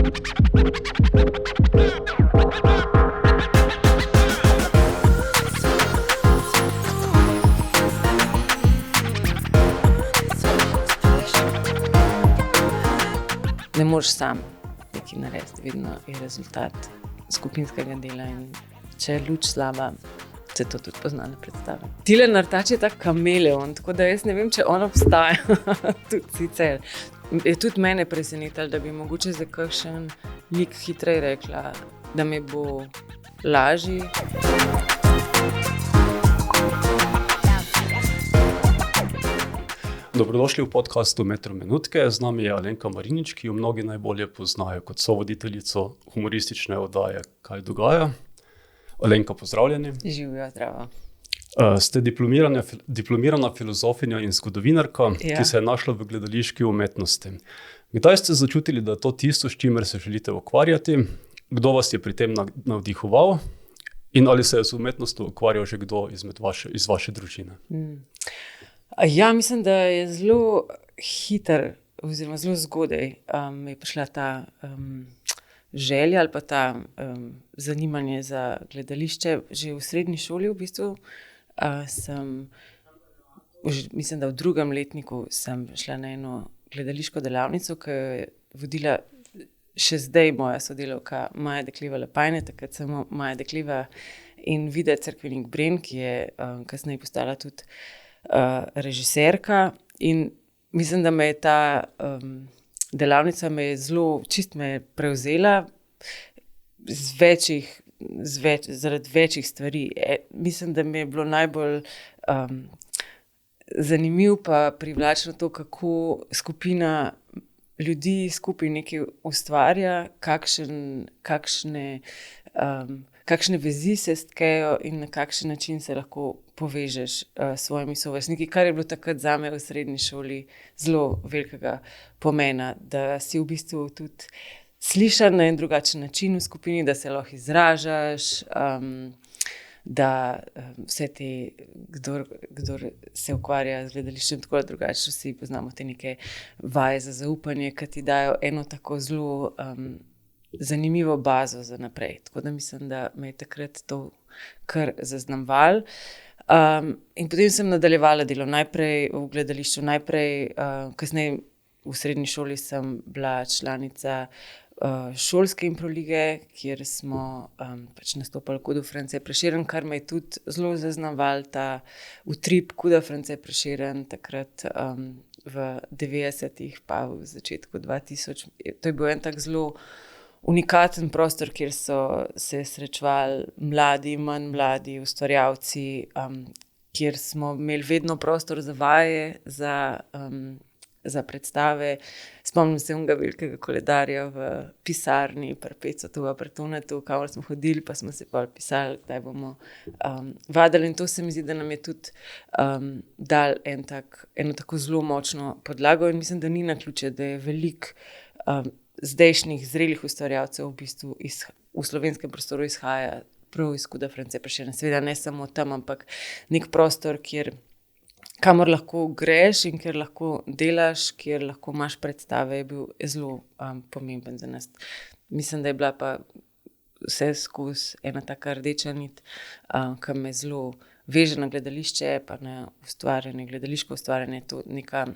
Ne moreš sam nekaj narediti, vedno je rezultat skupinskega dela in če je luč slaba, se to tudi pozna na predstavi. Tilen Artač je tak kameleon, tako da jaz ne vem, če on obstaja tudi sicer. Je tudi mene presenetilo, da bi mogoče za kakšen lik hitreje rekla, da mi bo lažje. Dobrodošli v podcastu Metro minutke. Z nami je Alenka Marinič, ki jo mnogi najbolje poznajo kot sovoditeljico humoristične oddaje Kaj dogaja. Alenka, pozdravljeni. Živijo, zdravo. Ste diplomirana filozofinja in zgodovinarka, ki se je našla v gledališki umetnosti. Kdaj ste začutili, da je to tisto, s čimer se želite ukvarjati? Kdo vas je pri tem navdihoval? In ali se je z umetnostjo ukvarjal že kdo iz vaše družine? Ja, mislim, da je zelo hiter oziroma zelo zgodaj je prišla ta želja ali pa ta zanimanje za gledališče. Že v srednji šoli v bistvu mislim, da v drugem letniku sem šla na eno gledališko delavnico, ki je vodila še zdaj moja sodelavka Maja Dekliva-Lapajne, takrat samo Maja Dekliva in Vida Cerkvenik-Bren, ki je kasneje postala tudi režiserka, in mislim, da me je ta delavnica čist me je prevzela zaradi večjih stvari. Mislim, da mi je bilo najbolj zanimivo pa privlačno to, kako skupina ljudi skupaj nekaj ustvarja, kakšne vezi se stkejo in na kakšen način se lahko povežeš s svojimi sovrstniki, kar je bilo takrat zame v srednji šoli zelo velikega pomena, da si v bistvu tudi slišan na en drugačen način v skupini, da se lahko izražaš, da vse te, kdor se ukvarja z gledališčem tako ali drugače, vsi poznamo te neke vaje za zaupanje, ki ti dajo eno tako zelo zanimivo bazo za naprej. Tako da mislim, da me je takrat to kar zaznamovalo. In potem sem nadaljevala delo najprej v gledališču, kasneje v srednji šoli sem bila članica šolske improlige, kjer smo pač nastopali Kudo France Prešeren, kar me je tudi zelo zaznamoval ta utrip Kuda France Prešeren takrat v 90-ih pa v začetku 2000. To je bil en tak zelo unikaten prostor, kjer so se srečevali mladi, manj mladi ustvarjalci, kjer smo imeli vedno prostor za vaje, za predstave. Spomnim se onega velikega koledarja v pisarni pri Pecotu, pri Tonetu, kamor smo hodili, pa smo se pa pisali, kdaj bomo vadili. In to se mi zdi, da nam je tudi dal eno tako zelo močno podlago, in mislim, da ni naključje, da je veliko zdajšnjih zrelih ustvarjalcev v bistvu v slovenskem prostoru izhaja prav iz Kuda France Prešeren. Seveda ne samo tam, ampak nek prostor, kamor lahko greš in kjer lahko delaš, kjer lahko imaš predstave, je bil zelo pomemben za nas. Mislim, da je bila pa vse skozi ena taka rdeča nit, ki me zelo veže na gledališče, pa na ustvarjanje, gledališko ustvarjanje, to neka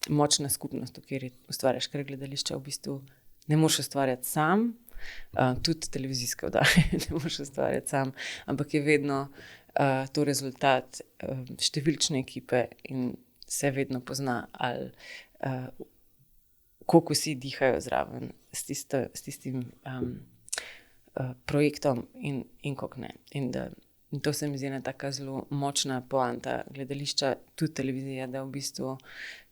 močna skupnost, v kateri ustvarjaš, ker gledališče v bistvu ne moreš ustvarjati sam, tudi televizijske oddaje ne moreš ustvarjati sam, ampak je vedno to rezultat številčne ekipe in se vedno pozna, ali koliko vsi dihajo zraven s tistim projektom in koliko ne. In to se mi zdi ena taka zelo močna poanta gledališča, tudi televizija, da v bistvu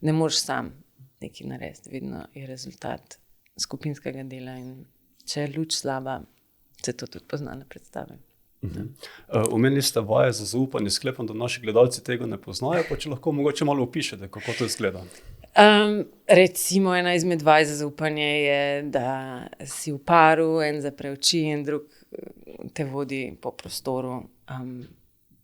ne moreš sam nekaj narediti, vedno je rezultat skupinskega dela, in če je luč slaba, se to tudi pozna na predstavi. Omenili ste vaje za zaupanje, sklepam, da naši gledalci tega ne poznajo, pa če lahko mogoče malo opišete, kako to izgleda. Recimo ena izmed vaj za zaupanje je, da si v paru, en zapre oči in drug te vodi po prostoru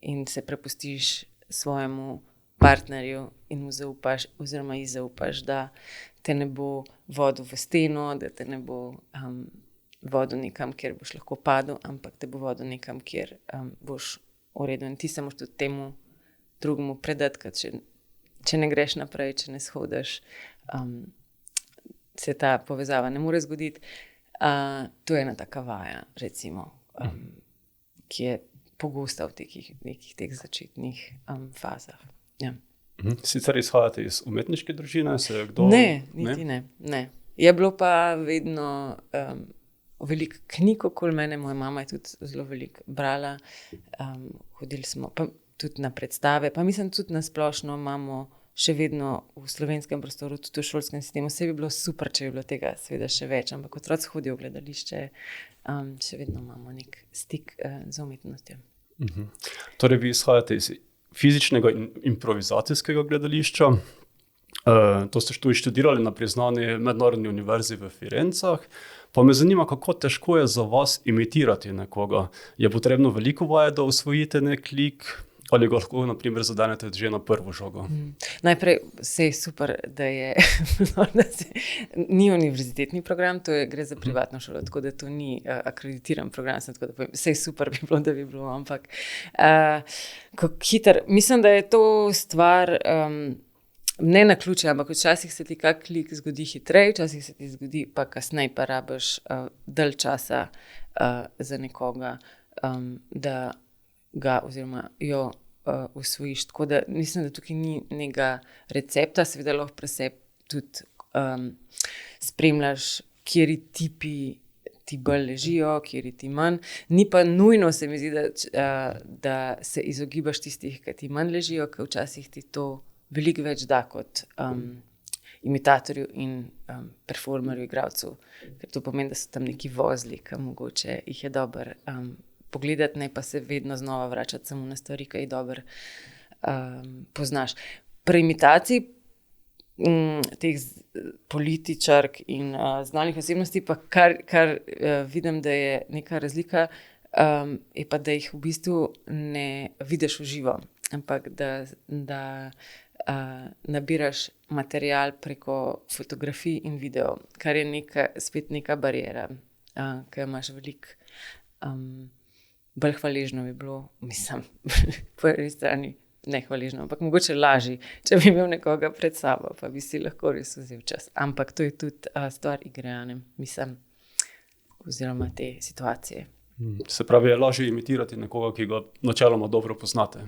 in se prepustiš svojemu partnerju in mu zaupaš oziroma ji zaupaš, da te ne bo vodil v steno, da te ne bo vodil nekam, kjer boš lahko padel, ampak te bo vodil nekam, kjer boš v redu. In ti se moraš tudi temu drugemu predati, ker če ne greš naprej, če ne shodiš, se ta povezava ne more zgoditi. To je ena taka vaja, recimo, ki je pogosta v nekih teh začetnih fazah. Ja. Sicer izhajate iz umetniške družine? Ne, niti ne. Je bilo pa vedno veliko knjig okoli mene, moja mama je tudi zelo veliko brala, hodili smo pa tudi na predstave, pa mislim tudi na splošno imamo še vedno v slovenskem prostoru, tudi v šolskem sistemu. Vse bi bilo super, če bi bilo tega seveda še več, ampak otroci hodijo v gledališče, še vedno imamo nek stik z umetnostjo. Torej, vi izhajate iz fizičnega in improvizacijskega gledališča. To ste tudi študirali na priznani mednarodni univerzi v Firencah. Pa me zanima, kako težko je za vas imitirati nekoga. Je potrebno veliko vaje, da osvojite nek lik? Ali ga lahko, na primer, zadenete že na prvo žogo? Najprej, vse je super, da ni univerzitetni program, gre za privatno šolo, tako da to ni akreditiran program, tako da povem, vse je super bi bilo, da bi bilo, ampak mislim, da je to stvar ne naključje, ampak včasih se ti kak lik zgodi hitreje, včasih se ti zgodi pa kasneje, pa rabiš dalj časa za nekoga, da ga oziroma jo usvojiš. Tako da mislim, da tukaj ni nekega recepta, seveda lahko pri sebi tudi spremljaš, kateri tipi ti bolj ležijo, kateri ti manj. Ni pa nujno, se mi zdi, da se izogibaš tistih, ki ti manj ležijo, ker včasih ti to veliko več da kot imitatorju in performerju, igralcu. Ker to pomeni, da so tam neki vozli, ki mogoče jih je dobro pogledati, ne pa se vedno znova vračati samo na stvari, ki jih dobro poznaš. Pri imitaciji teh političark in znanih osebnosti, pa kar vidim, da je neka razlika, je pa, da jih v bistvu ne vidiš v živo, ampak da nabiraš material preko fotografij in video, kar je spet neka bariera, ker imaš veliko bolj hvaležno bi bilo, mislim, po eni strani ne hvaležno, ampak mogoče lažje, če bi imel nekoga pred sabo, pa bi si lahko res vzel čas. Ampak to je tudi stvar igre, mislim, oziroma te situacije. Se pravi, je lažje imitirati nekoga, ki ga načeloma dobro poznate?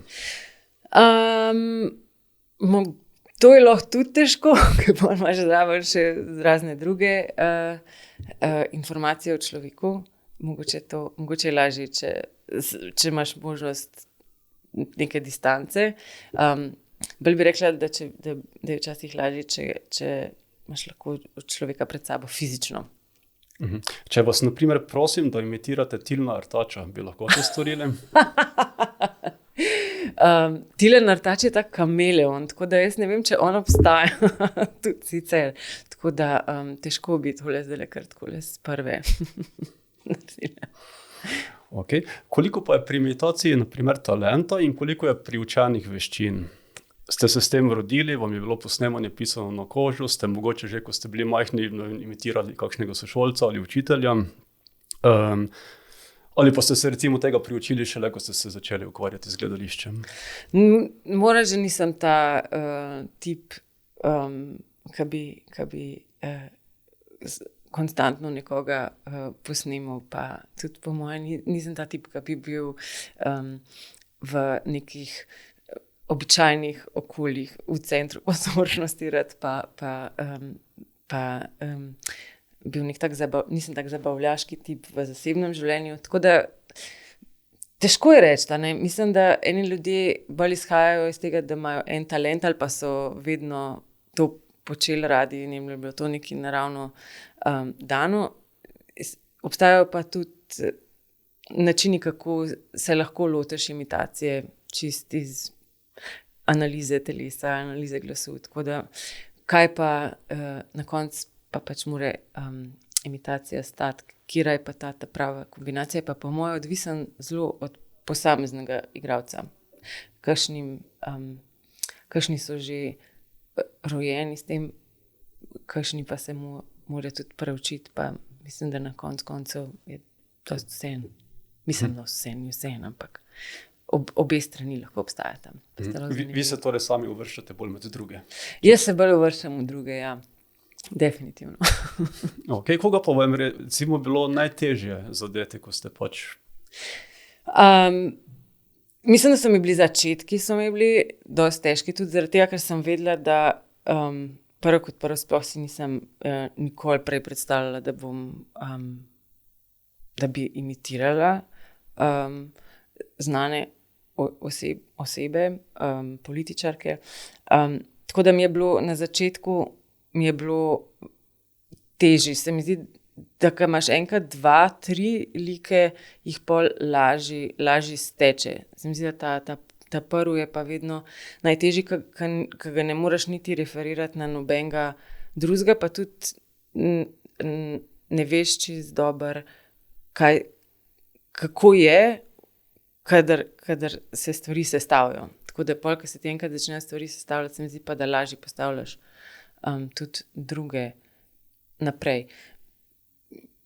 To je lahko tudi težko, ker pa imaš zraven še razne druge informacije o človeku. Mogoče je lažje, če imaš možnost neke distance. Bolj bi rekla, da je včasih lažje, če imaš lahko človeka pred sabo fizično. Če vas, na primer, prosim, da imitirate Tilna Artača, bi lahko to storili? Tilen Artač je tak kameleon, tako da jaz ne vem, če on obstaja tudi sicer. Tako da težko bi tole zdaj kar takole z prve. Okay. Koliko pa je pri imitaciji, na primer, talenta in koliko je priučenih veščin? Ste se s tem rodili, vam je bilo posnemanje pisano na kožo, ste mogoče že, ko ste bili majhni, imitirali kakšnega sošolca ali učitelja, ali pa ste se recimo tega priučili šele, ko ste se začeli ukvarjati z gledališčem? Moram, že nisem ta tip, ki bi konstantno nekoga posnemal, pa tudi po mojem nisem ta tip, ki bi bil v nekih običajnih okoljih v centru pozornosti rad, pa bil nisem tak zabavljaški tip v zasebnem življenju, tako da težko je reči, ne? Mislim, da eni ljudje bolj izhajajo iz tega, da imajo en talent ali pa so vedno to počeli radi in jim je bilo to nekaj naravno dano. Obstajajo pa tudi načini, kako se lahko lotiš imitacije, čist iz analize telesa, analize glasu. Tako da, kaj pa na koncu pa pač mora imitacija stati, kira je pa ta prava kombinacija, pa po mojem odvisen zelo od posameznega igralca. Kakšni so že rojeni s tem kakšni pa se mora tudi preučiti, pa mislim, da na koncu je to vse. Mislim, da vse, ampak obe strani lahko obstajata. Vi se torej sami uvrščate bolj med druge? Jaz se bolj uvrščam v druge, ja. Definitivno. Okay, koga pa vam recimo bilo najtežje zadeti, ko ste pač? Mislim, da so mi bili začetki, dosti težki, tudi zaradi tega, ker sem vedela, da prvo sploh si nisem nikoli prej predstavljala, da bi imitirala znane osebe, političarke. Tako da mi je bilo na začetku težje. Se mi zdi, da ko imaš enkrat 2, 3 like, jih pol lažje steče. Se mi zdi, da ta prvi je pa vedno najtežji, ko ga ne moreš niti referirati na nobenega drugega, pa tudi ne veš čisto dobro, kako je, kadar se stvari sestavljajo. Tako da pol, ko se ti enkrat začnejo stvari sestavljati, se mi zdi pa, da lažje postavljaš tudi druge naprej.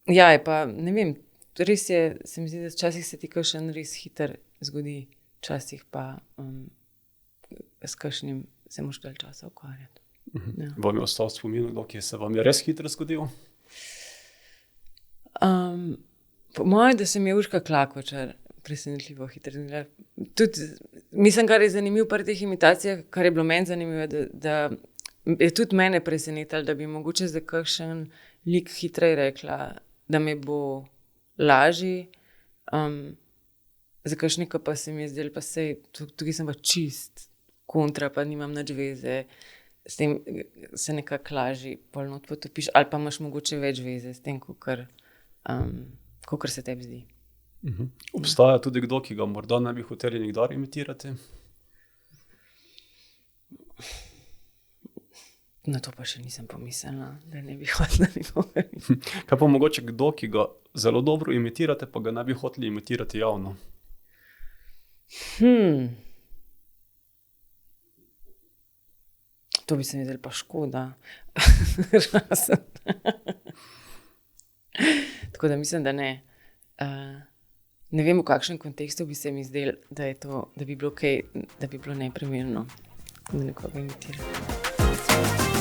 Ja, je pa, ne vem, res je, se mi zdi, da včasih se ti kakšen res hiter zgodi, včasih pa s kakšnim se moraš dalj časa ukvarjati. Ja. Vam je ostal spomin, ki se vam je res hitro zgodil? Po mojem, da se mi je Urška Klakočar presenetljivo hitro zgodila. Mislim, kar je zanimivo pri teh imitacijah, kar je bilo meni zanimivo, da je tudi mene presenetilo, da bi mogoče za kakšen lik hitreje rekla, da mi bo lažji, za kakšnika pa se mi je zdelo, pa sej, tukaj sem pa čist kontra, pa nimam nič veze, s tem se nekako lažje polno potopiš, ali pa imaš mogoče več veze s tem, kakor se tebi zdi. Obstaja tudi kdo, ki ga morda ne bi hoteli nikdar imitirati? Na to pa še nisem pomislila, da ne bi hotela nikogar imitirati. Kaj pa mogoče kdo, ki ga zelo dobro imitirate, pa ga ne bi hoteli imitirati javno? To bi se mi zdelo pa škoda. Tako da mislim, da ne. Ne vem, v kakšnem kontekstu bi se mi zdelo, da bi bilo neprimerno, da nekoga imitirati.